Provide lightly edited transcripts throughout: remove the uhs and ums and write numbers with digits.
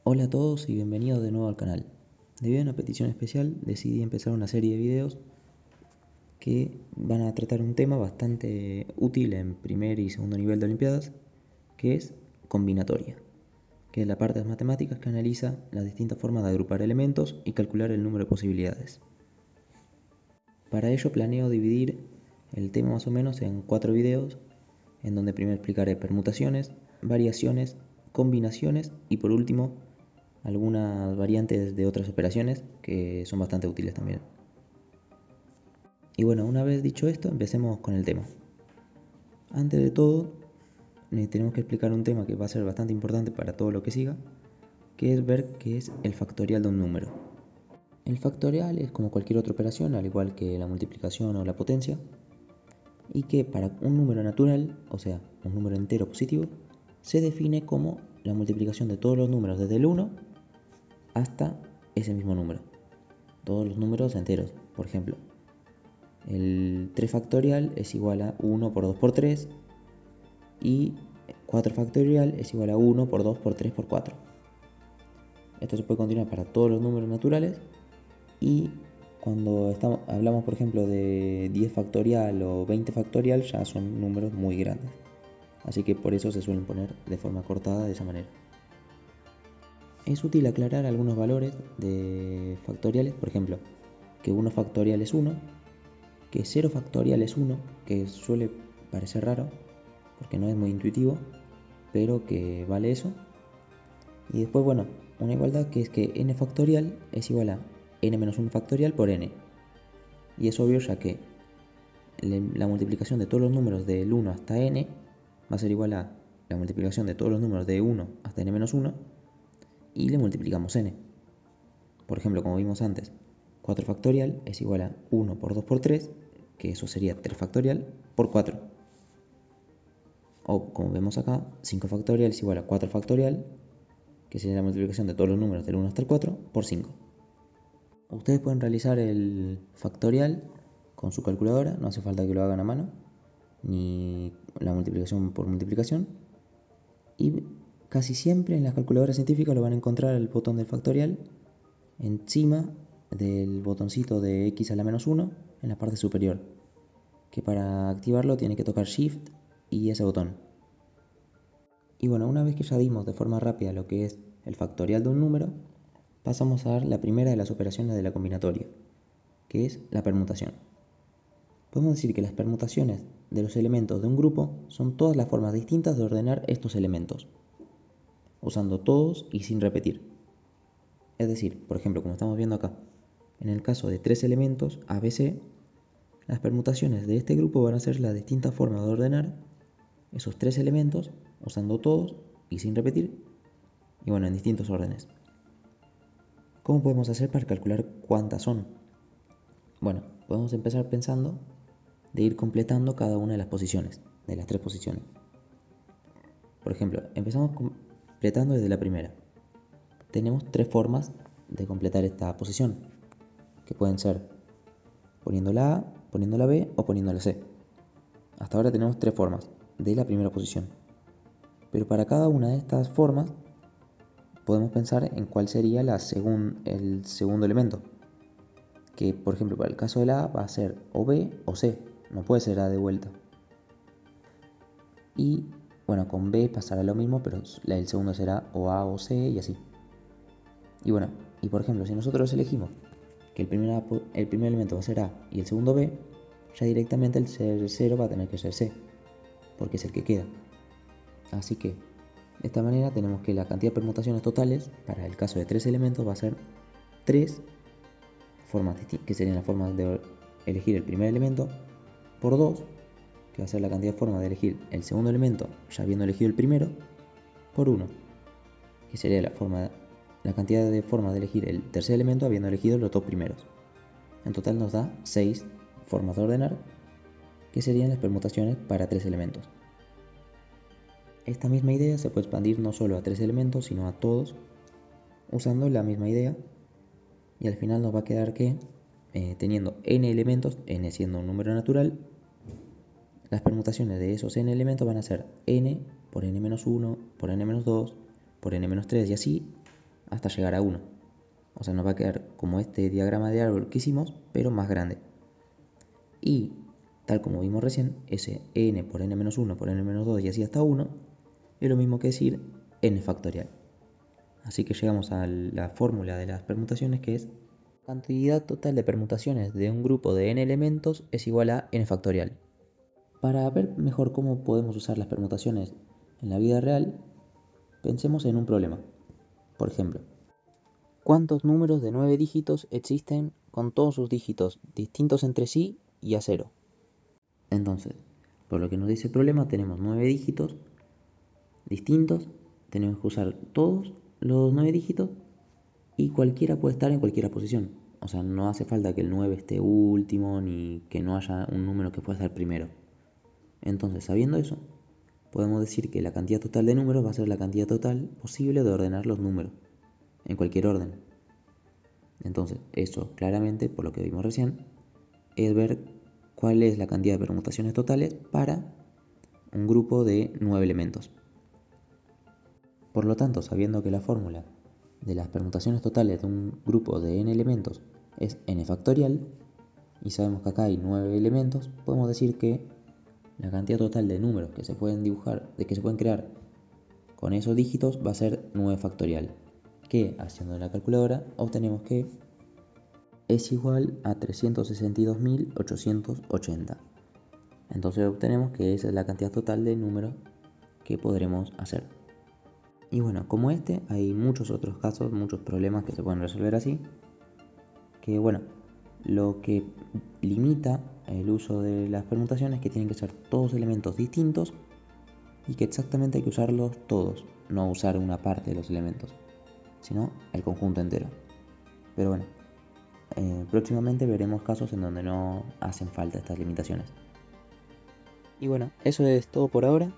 Hola a todos y bienvenidos de nuevo al canal. Debido a una petición especial decidí empezar una serie de videos que van a tratar un tema bastante útil en primer y segundo nivel de Olimpiadas, que es combinatoria, que es la parte de las matemáticas que analiza las distintas formas de agrupar elementos y calcular el número de posibilidades. Para ello planeo dividir el tema más o menos en 4 videos, en donde primero explicaré permutaciones, variaciones, combinaciones y por último algunas variantes de otras operaciones que son bastante útiles también. Y bueno, una vez dicho esto, empecemos con el tema. Antes de todo, tenemos que explicar un tema que va a ser bastante importante para todo lo que siga, que es ver qué es el factorial de un número. El factorial es como cualquier otra operación, al igual que la multiplicación o la potencia, y que para un número natural, o sea, un número entero positivo, se define como la multiplicación de todos los números desde el 1 hasta ese mismo número. Todos los números enteros, por ejemplo. El 3 factorial es igual a 1 por 2 por 3 y 4 factorial es igual a 1 por 2 por 3 por 4. Esto se puede continuar para todos los números naturales y cuando hablamos por ejemplo de 10 factorial o 20 factorial ya son números muy grandes. Así que por eso se suelen poner de forma cortada de esa manera. Es útil aclarar algunos valores de factoriales, por ejemplo, que 1 factorial es 1, que 0 factorial es 1, que suele parecer raro porque no es muy intuitivo, pero que vale eso. Y después, bueno, una igualdad que es que n factorial es igual a n menos 1 factorial por n. Y es obvio ya que la multiplicación de todos los números del 1 hasta n va a ser igual a la multiplicación de todos los números de 1 hasta n menos 1 y le multiplicamos n. Por ejemplo, como vimos antes, 4 factorial es igual a 1 por 2 por 3, que eso sería 3 factorial por 4. O como vemos acá, 5 factorial es igual a 4 factorial, que sería la multiplicación de todos los números del 1 hasta el 4 por 5. Ustedes pueden realizar el factorial con su calculadora, no hace falta que lo hagan a mano, ni la multiplicación por multiplicación. Y casi siempre en las calculadoras científicas lo van a encontrar el botón del factorial encima del botoncito de x a la menos 1 en la parte superior, que para activarlo tiene que tocar Shift y ese botón. Y bueno, una vez que ya dimos de forma rápida lo que es el factorial de un número, pasamos a ver la primera de las operaciones de la combinatoria, que es la permutación. Podemos decir que las permutaciones de los elementos de un grupo son todas las formas distintas de ordenar estos elementos, usando todos y sin repetir. Es decir, por ejemplo, como estamos viendo acá, en el caso de 3 elementos ABC, las permutaciones de este grupo van a ser las distintas formas de ordenar esos 3 elementos usando todos y sin repetir, y bueno, en distintos órdenes. ¿Cómo podemos hacer para calcular cuántas son? Bueno, podemos empezar pensando de ir completando cada una de las posiciones, de las 3 posiciones. Por ejemplo, empezamos completando desde la primera. Tenemos 3 formas de completar esta posición, que pueden ser poniendo la A, poniendo la B o poniendo la C. Hasta ahora tenemos 3 formas de la primera posición. Pero para cada una de estas formas podemos pensar en cuál sería el segundo elemento. Que por ejemplo para el caso de la A va a ser o B o C, no puede ser A de vuelta. Y bueno, con B pasará lo mismo, pero el segundo será o A o C y así. Y bueno, y por ejemplo, si nosotros elegimos que el primer elemento va a ser A y el segundo B, ya directamente el tercero va a tener que ser C, porque es el que queda. Así que, de esta manera tenemos que la cantidad de permutaciones totales, para el caso de 3 elementos, va a ser 3 formas que serían las formas de elegir el primer elemento, por 2, que va a ser la cantidad de formas de elegir el segundo elemento, ya habiendo elegido el primero, por 1, que sería la cantidad de formas de elegir el tercer elemento habiendo elegido los 2 primeros. En total nos da 6 formas de ordenar, que serían las permutaciones para 3 elementos. Esta misma idea se puede expandir no solo a 3 elementos, sino a todos, usando la misma idea, y al final nos va a quedar que, teniendo n elementos, n siendo un número natural, las permutaciones de esos n elementos van a ser n por n-1, por n-2, por n-3 y así hasta llegar a 1. O sea, nos va a quedar como este diagrama de árbol que hicimos, pero más grande. Y, tal como vimos recién, ese n por n-1 por n-2 y así hasta 1, es lo mismo que decir n factorial. Así que llegamos a la fórmula de las permutaciones, que es la cantidad total de permutaciones de un grupo de n elementos es igual a n factorial. Para ver mejor cómo podemos usar las permutaciones en la vida real, pensemos en un problema. Por ejemplo, ¿cuántos números de 9 dígitos existen con todos sus dígitos distintos entre sí y a 0? Entonces, por lo que nos dice el problema, tenemos 9 dígitos distintos, tenemos que usar todos los 9 dígitos y cualquiera puede estar en cualquier posición. O sea, no hace falta que el 9 esté último ni que no haya un número que pueda estar primero. Entonces, sabiendo eso, podemos decir que la cantidad total de números va a ser la cantidad total posible de ordenar los números en cualquier orden. Entonces, eso claramente, por lo que vimos recién, es ver cuál es la cantidad de permutaciones totales para un grupo de 9 elementos. Por lo tanto, sabiendo que la fórmula de las permutaciones totales de un grupo de n elementos es n factorial, y sabemos que acá hay 9 elementos, podemos decir que la cantidad total de números que se pueden dibujar, que se pueden crear con esos dígitos va a ser 9 factorial, que haciendo la calculadora obtenemos que es igual a 362.880. Entonces obtenemos que esa es la cantidad total de números que podremos hacer. Y bueno, como este, hay muchos otros casos, muchos problemas que se pueden resolver así, que bueno, lo que limita el uso de las permutaciones es que tienen que ser todos elementos distintos y que exactamente hay que usarlos todos, no usar una parte de los elementos, sino el conjunto entero. Pero bueno, próximamente veremos casos en donde no hacen falta estas limitaciones. Y bueno, eso es todo por ahora.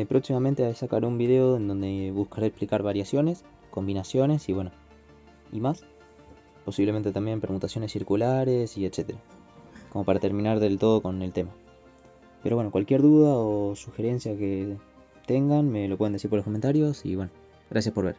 Próximamente sacaré un video en donde buscaré explicar variaciones, combinaciones y bueno, y más. Posiblemente también permutaciones circulares y etcétera, como para terminar del todo con el tema. Pero bueno, cualquier duda o sugerencia que tengan me lo pueden decir por los comentarios y bueno, gracias por ver.